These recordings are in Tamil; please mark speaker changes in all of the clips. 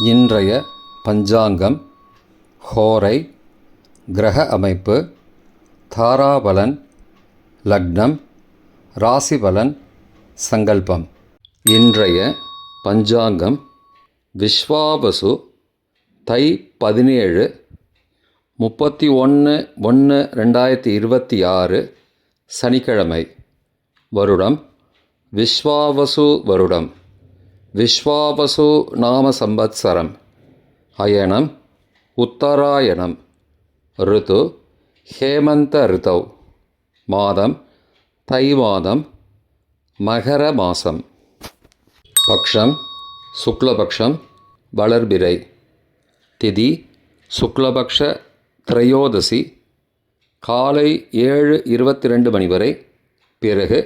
Speaker 1: இன்றைய பஞ்சாங்கம், ஹோரை, கிரக அமைப்பு, தாராபலன், லக்னம், ராசிபலன், சங்கல்பம். இன்றைய பஞ்சாங்கம் விஸ்வாவசு தை 17 31/1/2026 சனிக்கிழமை. வருடம் விஸ்வாவசு வருடம். விஸ்வாவசு நாம சம்பத்சரம். அயனம் உத்தராயணம். ரிது ஹேமந்த ரிதௌ. மாதம் தை மாதம், மகர மாசம். பக்ஷம் சுக்லபக்ஷம், வளர்பிறை. திதி சுக்லபக்ஷ திரையோதசி, காலை 7:22 மணி வரை. பிறகு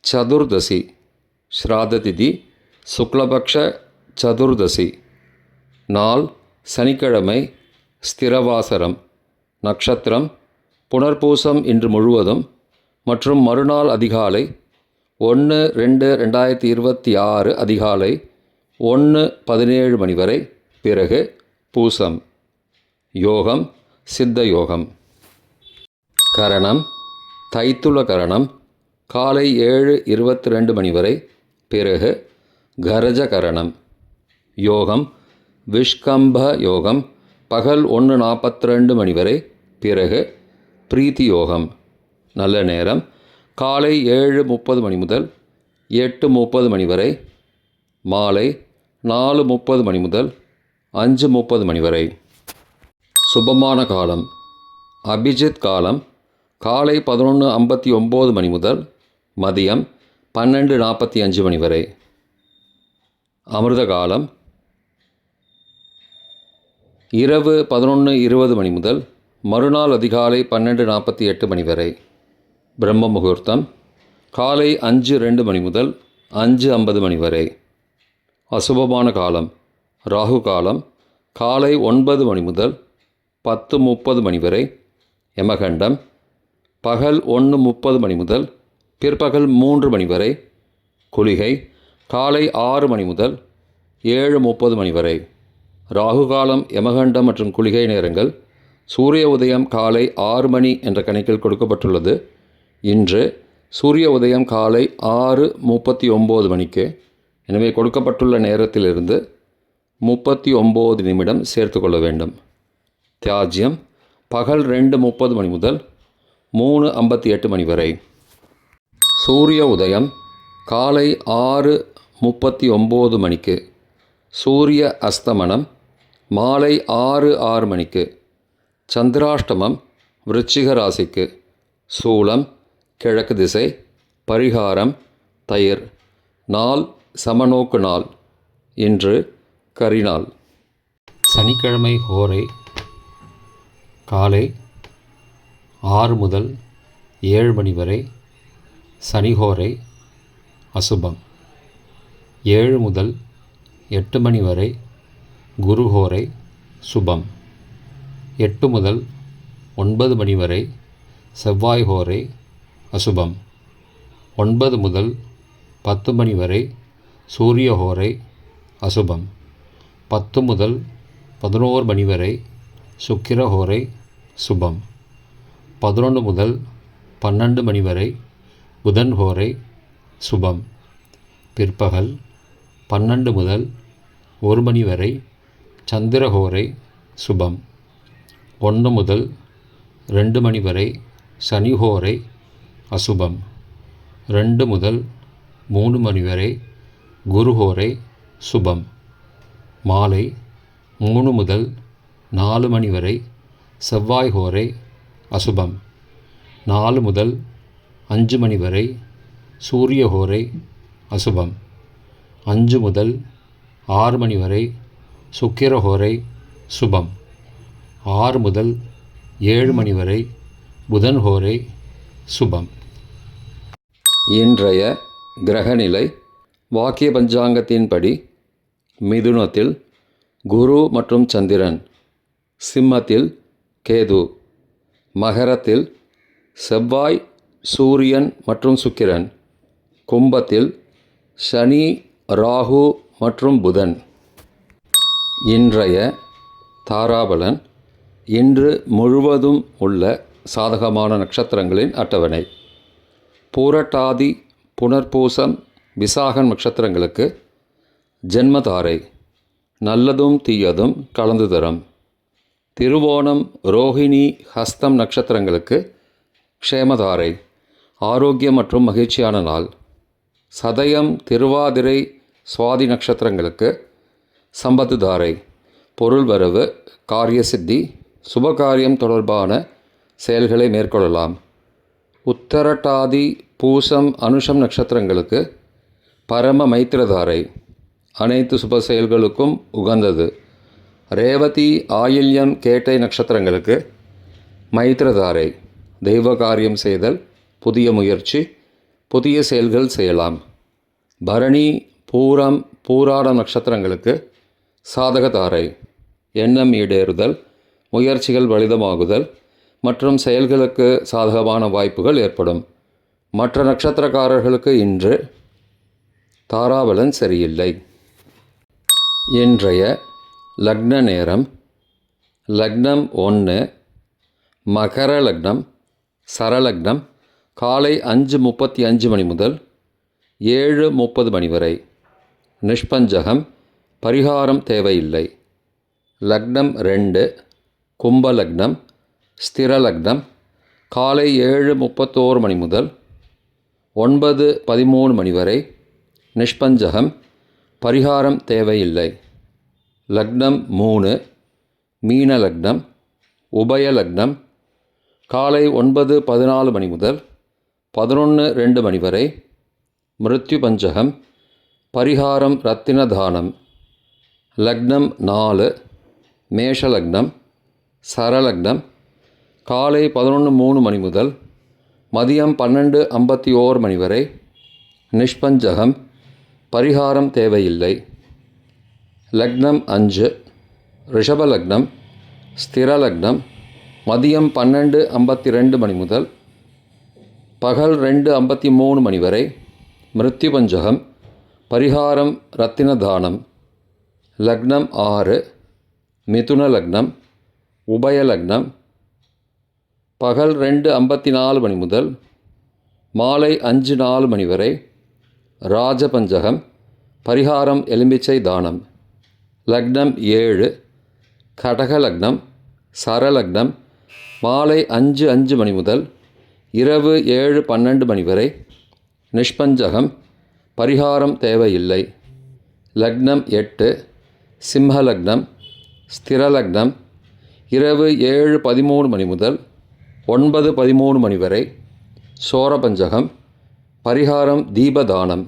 Speaker 1: சதுர்தசி. ஸ்ராத திதி சுக்லபக்ஷ சதுர்தசி. நாள் சனிக்கிழமை, ஸ்திரவாசரம். நட்சத்திரம் புனர்பூசம் இன்று முழுவதும் மற்றும் மறுநாள் அதிகாலை 1/2/2026 அதிகாலை 1:17 மணி வரை. பிறகு பூசம். யோகம் சித்த யோகம். கரணம் தைத்துல கரணம், காலை 7:22 மணி வரை. பிறகு கரஜ கரணம். யோகம் விஷ்கம்ப யோகம், பகல் 1:42 மணி வரை. பிறகு பிரீத்தி யோகம். நல்ல நேரம் காலை 7:30 மணி முதல் 8:30 மணி வரை. மாலை 4:30 மணி முதல் 5:30 மணி வரை. சுபமான காலம் அபிஜித் காலம், காலை 11:59 மணி முதல் மதியம் 12:45 மணி வரை. அமிர்த காலம் இரவு 11:20 மணி முதல் மறுநாள் அதிகாலை 12:48 மணி வரை. பிரம்ம முகூர்த்தம் காலை 5:02 மணி முதல் 5:50 மணி வரை. அசுபமான காலம் ராகு காலம், காலை 9 மணி முதல் 10:30 மணி வரை. யமகண்டம் பகல் 1:30 மணி முதல் பிற்பகல் 3 மணி வரை. குளிகை காலை 6 மணி முதல் 7:30 மணி வரை. ராகு காலம், யமகண்டம் மற்றும் குளிகை நேரங்கள். சூரிய உதயம் காலை 6 மணி என்ற கணக்கில் கொடுக்கப்பட்டுள்ளது. இன்று சூரிய உதயம் காலை 6:39 மணிக்கு. எனவே கொடுக்கப்பட்டுள்ள நேரத்திலிருந்து 39 நிமிடம் சேர்த்து கொள்ள வேண்டும். தியாஜ்யம் பகல் 2:30 மணி முதல் 3:58 மணி வரை. சூரிய உதயம் காலை 6:39 மணிக்கு. சூரிய அஸ்தமனம் மாலை 6:06 மணிக்கு. சந்திராஷ்டமம் விருச்சிக ராசிக்கு. சூலம் கிழக்கு திசை. பரிகாரம் தயிர். நாள் சமநோக்கு நாள். இன்று கரிநாள். சனிக்கிழமை ஹோரை காலை 6 முதல் 7 மணி வரை. சனிஹோரை அசுபம். 7 முதல் 8 மணி வரை. குருஹோரை சுபம். 8 முதல் 9 மணி வரை. செவ்வாய் ஹோரை அசுபம். 9 முதல் 10 மணி வரை. சூரிய ஹோரை அசுபம். 10 முதல் 11 மணி வரை. சுக்கிர ஹோரை சுபம். 11 முதல் 12 மணி வரை. புதன் ஹோரை சுபம். பிற்பகல் 12 முதல் 1 மணி வரை. சந்திரஹோரை சுபம். 1 முதல் 2 மணி வரை. சனிஹோரை அசுபம். 2 முதல் 3 மணி வரை. குருஹோரை சுபம். மாலை 3 முதல் 4 மணி வரை. செவ்வாய் ஹோரை அசுபம். 4 முதல் 5 மணி வரை. சூரிய ஹோரை அசுபம். 5 முதல் 6 மணி வரை. சுக்கிர ஹோரை சுபம். 6 முதல் 7 மணி வரை. புதன் ஹோரை சுபம். இன்றைய கிரகநிலை வாக்கிய பஞ்சாங்கத்தின்படி மிதுனத்தில் குரு மற்றும் சந்திரன், சிம்மத்தில் கேது, மகரத்தில் செவ்வாய், சூரியன் மற்றும் சுக்கிரன், கும்பத்தில் சனி, ராகு மற்றும் புதன். இன்றைய தாராபலன். இன்று முழுவதும் உள்ள சாதகமான நட்சத்திரங்களின் அட்டவணை. பூரட்டாதி, புனர்பூசம், விசாகம் நட்சத்திரங்களுக்கு ஜென்மதாரை, நல்லதும் தீயதும் கலந்து தரும். திருவோணம், ரோஹிணி, ஹஸ்தம் நட்சத்திரங்களுக்கு க்ஷேமதாரை, ஆரோக்கியம் மற்றும் மகிழ்ச்சியான நாள். சதயம், திருவாதிரை, சுவாதி நட்சத்திரங்களுக்கு சம்பத்து தாரை, பொருள் வரவு, காரிய சித்தி, சுபகாரியம் தொடர்பான செயல்களை மேற்கொள்ளலாம். உத்தரட்டாதி, பூசம், அனுஷம் நட்சத்திரங்களுக்கு பரம மைத்திரதாரை, அனைத்து சுப செயல்களுக்கும் உகந்தது. ரேவதி, ஆயில்யம், கேட்டை நட்சத்திரங்களுக்கு மைத்திரதாரை, தெய்வ காரியம் செய்தல், புதிய முயற்சி, புதிய செயல்கள் செய்யலாம். பரணி, பூரம், பூராடம் நட்சத்திரங்களுக்கு சாதகதாரை, எண்ணம் ஈடேறுதல், முயற்சிகள் பலிதமாகுதல் மற்றும் செயல்களுக்கு சாதகமான வாய்ப்புகள் ஏற்படும். மற்ற நட்சத்திரக்காரர்களுக்கு இன்று தாராபலன் சரியில்லை. இன்றைய லக்ன நேரம். லக்னம் 1, மகர லக்னம், சரலக்னம் காலை 5:35 மணி முதல் 7:30 மணி வரை. நிஷ்பஞ்சகம், பரிகாரம் தேவையில்லை. லக்னம் 2, கும்பலக்னம், ஸ்திரலக்னம் காலை 7:31 மணி முதல் 9:13 மணி வரை. நிஷ்பஞ்சகம், பரிகாரம் தேவையில்லை. லக்னம் 3, மீன லக்னம், உபயலக்னம் காலை 9:14 மணி முதல் 11:02 மணி வரை. மிருத்யு பஞ்சகம், பரிகாரம் ரத்தின தானம். லக்னம் 4, மேஷலக்னம், சரலக்னம் காலை 11:03 மணி முதல் மதியம் 12:51 மணி வரை. நிஷ்பஞ்சகம், பரிகாரம் தேவையில்லை. லக்னம் 5, ரிஷபலக்னம், ஸ்திரலக்னம் மதியம் 12:52 மணி முதல் பகல் 2:53 மணி வரை. மிருத்யு பஞ்சகம், பரிகாரம் ரத்தின தானம். லக்னம் 6, மிதுன லக்னம், உபயலக்னம் பகல் 2:54 மணி முதல் மாலை 5:04 மணி வரை. ராஜபஞ்சகம், பரிகாரம் எலும்பிச்சை தானம். லக்னம் 7, கடக லக்னம், சரலக்னம் மாலை 5:05 மணி முதல் இரவு 7:12 மணி வரை. நிஷ்பஞ்சகம், பரிகாரம் தேவையில்லை. லக்னம் 8, சிம்மலக்னம், ஸ்திரலக்னம் இரவு 7:13 மணி முதல் 9:13 மணி வரை. சோரபஞ்சகம், பரிகாரம் தீபதானம்.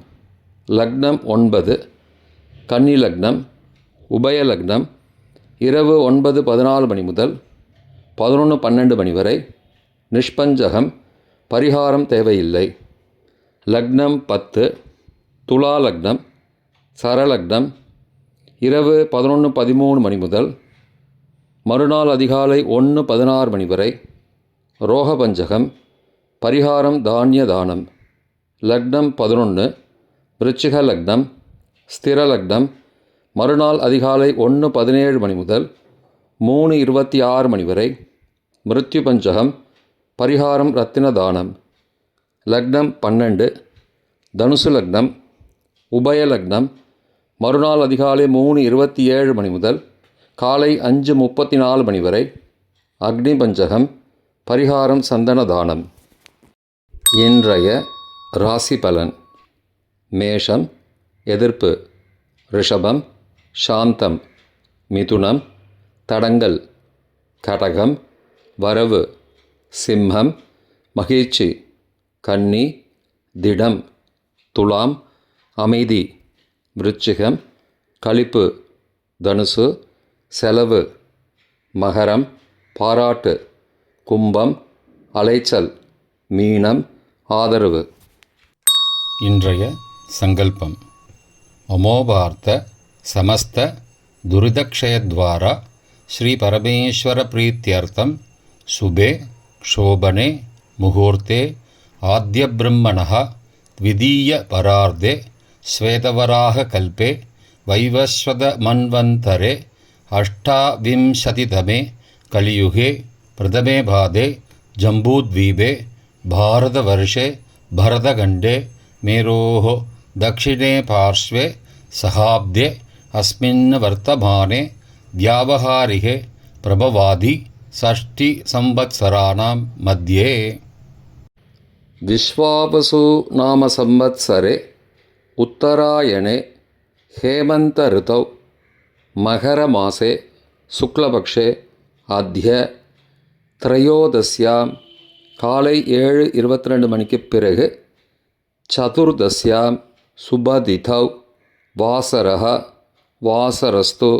Speaker 1: லக்னம் 9, கன்னி லக்னம், உபயலக்னம் இரவு 9:14 மணி முதல் 11:12 மணி வரை. நிஷ்பஞ்சகம், பரிகாரம் தேவையில்லை. லக்னம் 10, துலா லக்னம், சரலக்னம் இரவு 11:13 மணி முதல் மறுநாள் அதிகாலை 1:16 மணி வரை. ரோகபஞ்சகம், பரிகாரம் தானிய தானம். லக்னம் 11, விருச்சிக லக்னம், ஸ்திரலக்னம் மறுநாள் அதிகாலை 1:17 மணி முதல் 3:26 மணி வரை. மிருத்யு பஞ்சகம், பரிகாரம் ரத்தின தானம். லக்னம் 12, தனுசு லக்னம், உபயலக்னம் மறுநாள் அதிகாலை 3:27 மணி முதல் காலை 5:34 மணி வரை. அக்னி பஞ்சகம், பரிகாரம் சந்தன தானம். இன்றைய ராசி பலன். மேஷம், எதிர்ப்பு, ரிஷபம், சாந்தம், மிதுனம், தடங்கல், கடகம், வரவு, சிம்மம், மகிழ்ச்சி, கன்னி, திடம், துலாம், அமைதி, விருச்சிகம், களிப்பு, தனுசு, செலவு, மகரம், பாராட்டு, கும்பம், அலைச்சல், மீனம், ஆதரவு.
Speaker 2: இன்றைய சங்கல்பம். அமோபார்த்த சமஸ்த துரிதக்ஷயத்வாரா ஸ்ரீ பரமேஸ்வர பிரீத்தியர்த்தம் சுபே க்ஷோபனே முகூர்த்தே ஆத்யபிரம்மணः த்விதீய பரார்த்தே ஸ்வேதவராக கல்பே வைவஸ்வத மன்வந்தரே अष्टाविंशतितमे कलियुगे प्रथमे पादे जम्बूद्वीपे भारतवर्षे भरतखण्डे मेरोः दक्षिणे पार्श्वे सहाब्दे अस्मिन् वर्तमाने व्यावहारिके प्रभवादि षष्टिसंवत्सराणां मध्ये
Speaker 1: विश्वावसु नाम संवत्सरे उत्तरायणे हेमन्त ऋतौ मकरमासे शुक्लपक्षे अद्य त्रयोदश्यां காலை 7:22 மணிக்கு பிறகு சதுர்தஸ்யாம் சுபதிதௌ வாசரः வாசரஸ்து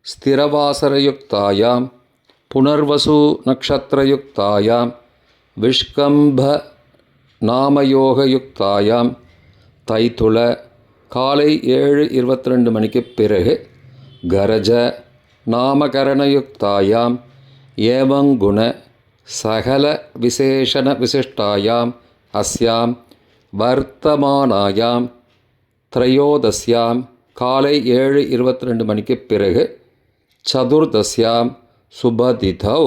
Speaker 1: ஸ்திரவாசரயுக்தாயாம் புனர்வசு நக்ஷத்ரயுக்தாயாம் விஷ்கம்ப நாமயோகயுக்தாயாம் தைத்துள காலை 7:22 மணிக்கு பிறகு கரஜ நாமகரணயுக்தாயாம் ஏவங்குண சகல விசேஷண விசிஷ்டாயாம் அஸ்யாம் வர்த்தமானாயாம் த்ரயோதஸ்யாம் காலை 7:22 மணிக்கு பிறகு சதுர்தஸ்யாம் சுபதிதௌ